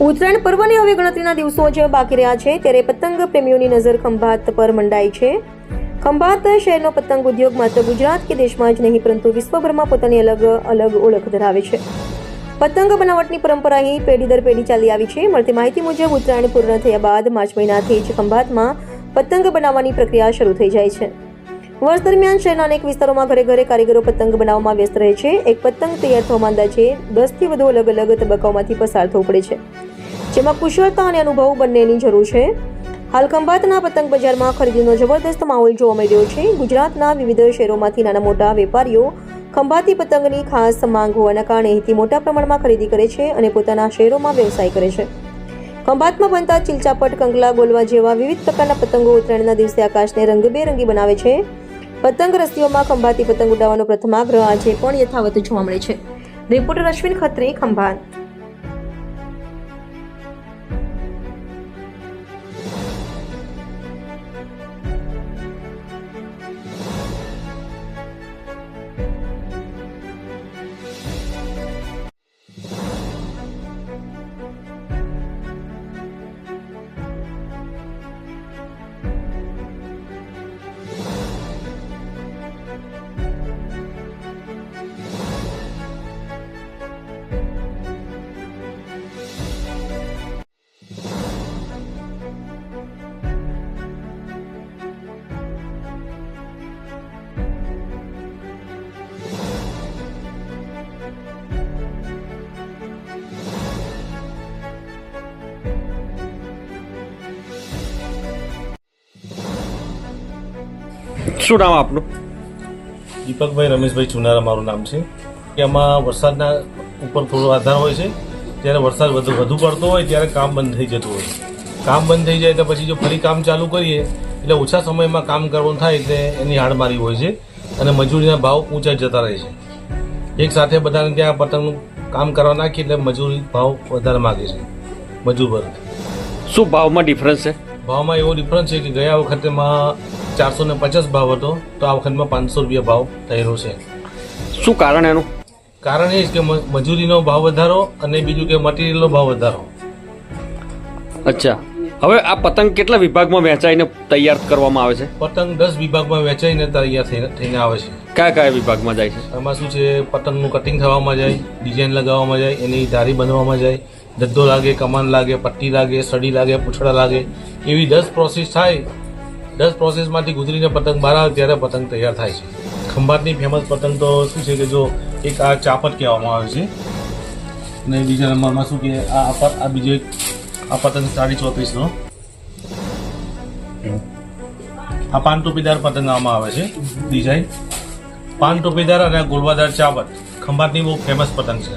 ઉત્તરાયણ પર્વની હવે ગણતરીના દિવસો જ બાકી રહ્યા છે ત્યારે પતંગ પ્રેમીઓની નજર ખંભાત પર મંડાઈ છે। ખંભાત શહેરનો પતંગ ઉદ્યોગ માત્ર ગુજરાત કે દેશમાં જ નહીં પરંતુ વિશ્વભરમાં પોતાની અલગ અલગ ઓળખ ધરાવે છે। પતંગ બનાવટની પરંપરા અહીં પેઢી દર પેઢી ચાલી આવી છે। મળતી માહિતી મુજબ ઉત્તરાયણ પૂર્ણ થયા બાદ માર્ચ મહિનાથી જ ખંભાતમાં પતંગ બનાવવાની પ્રક્રિયા શરૂ થઈ જાય છે। વર્ષ દરમિયાન શહેરના અનેક વિસ્તારોમાં ઘરે ઘરે કારીગરો પતંગ બનાવવામાં વ્યસ્ત રહે છે। એક પતંગ તૈયાર થવામાં અંદાજે 10 થી વધુ અલગ અલગ તબક્કાઓમાંથી પસાર થવું પડે છે, જેમાં કુશળતા અને અનુભવ બંનેની જરૂર છે। હાલ ખંભાતના પતંગ બજારમાં ખરીદીનો જબરદસ્ત માહોલ જોવા મળી રહ્યો છે। ગુજરાતના વિવિધ શહેરોમાંથી નાના મોટા વેપારીઓ ખંભાતી પતંગની ખાસ માંગ હોવાના કારણે અહીંથી મોટા પ્રમાણમાં ખરીદી કરે છે અને પોતાના શહેરોમાં વ્યવસાય કરે છે। ખંભાતમાં બનતા ચિલચાપટ, કંકલા, ગોલવા જેવા વિવિધ પ્રકારના પતંગો ઉત્તરાયણના દિવસે આકાશને રંગબેરંગી બનાવે છે। પતંગ રસીઓમાં ખંભાતી પતંગ ઉડાવવાનો પ્રથમ આગ્રહ આજે પણ યથાવત જોવા મળે છે। રિપોર્ટર અશ્વિન ખત્રી, ખંભાત। શું નામ આપનું? દીપકભાઈ રમેશભાઈ ચુનારા મારું નામ છે। કે આમાં વરસાદના ઉપર થોડો આધાર હોય છે। જ્યારે વરસાદ વધુ પડતો હોય ત્યારે કામ બંધ થઈ જતું હોય। કામ બંધ થઈ જાય તો પછી જો ફરી કામ ચાલુ કરીએ એટલે ઓછા સમયમાં કામ કરવાનું થાય એટલે એની હાડમારી હોય છે અને મજૂરીના ભાવ ઊંચા જતા રહે છે। એક સાથે બધાને ત્યાં પતંગનું કામ કરવા નાખીએ એટલે મજૂરી ભાવ વધારે માગે છે મજૂર વર્ગ। શું ભાવમાં ડિફરન્સ છે? ભાવમાં એવો ડિફરન્સ છે કે ગયા વખતેમાં 450 ભાવ હતો તો આ વખતમાં 500 રૂપિયા ભાવ થયેલો છે। શું કારણ એનું? કારણ એ જ કે મજૂરીનો ભાવ વધારો અને બીજું કે મટીરિયલનો ભાવ વધારો। અચ્છા, હવે આ પતંગ કેટલા વિભાગમાં વહેંચાઈને તૈયાર કરવામાં આવે છે? પતંગ 10 વિભાગમાં વહેંચાઈને તૈયાર થઈને આવે છે। કયા કયા વિભાગમાં જાય છે? એમાં શું છે, પતંગનું કટિંગ થવામાં જાય, ડિઝાઇન લગાવવામાં જાય, એની ધારી બનવામાં જાય, ધદ્દો લાગે, કમાન લાગે, પટ્ટી લાગે, સડી લાગે, પૂંછડા લાગે, એવી 10 પ્રોસેસ થાય। 10 પ્રોસેસમાંથી ગુજરીને પતંગ બહાર આવે ત્યારે પતંગ તૈયાર થાય છે। ખંભાતની ફેમસ પતંગ તો શું છે કે જો એક આ ચાપટ કહેવામાં આવે છે અને બીજા નંબરમાં શું કે આ બીજો એક આ પતંગ 34.5નો આ પાન ટોપીદાર પતંગ આમાં આવે છે ડિઝાઇન। પાન ટોપીદાર અને ગોળવાદાર ચાપટ ખંભાતની બહુ ફેમસ પતંગ છે।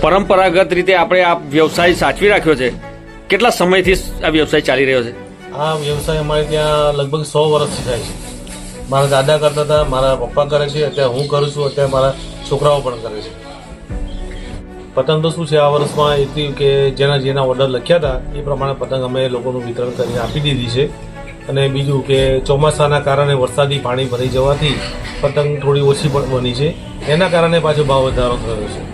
પરંપરાગત રીતે આપણે આ વ્યવસાય સાચવી રાખ્યો છે। કેટલા સમયથી આ વ્યવસાય ચાલી રહ્યો છે? આ વ્યવસાય અમારે ત્યાં લગભગ 100 વર્ષથી થાય છે। મારા દાદા કરતા હતા, મારા પપ્પા કરે છે, અત્યારે હું કરું છું, અત્યારે મારા છોકરાઓ પણ કરે છે। પતંગ તો શું છે, આ વર્ષમાં એટલી કે જેના ઓર્ડર લખ્યા હતા એ પ્રમાણે પતંગ અમે લોકોનું વિતરણ કરીને આપી દીધી છે। અને બીજું કે ચોમાસાના કારણે વરસાદી પાણી ભરાઈ જવાથી પતંગ થોડી ઓછી પણ બની છે, એના કારણે પાછો ભાવ વધારો થયો છે।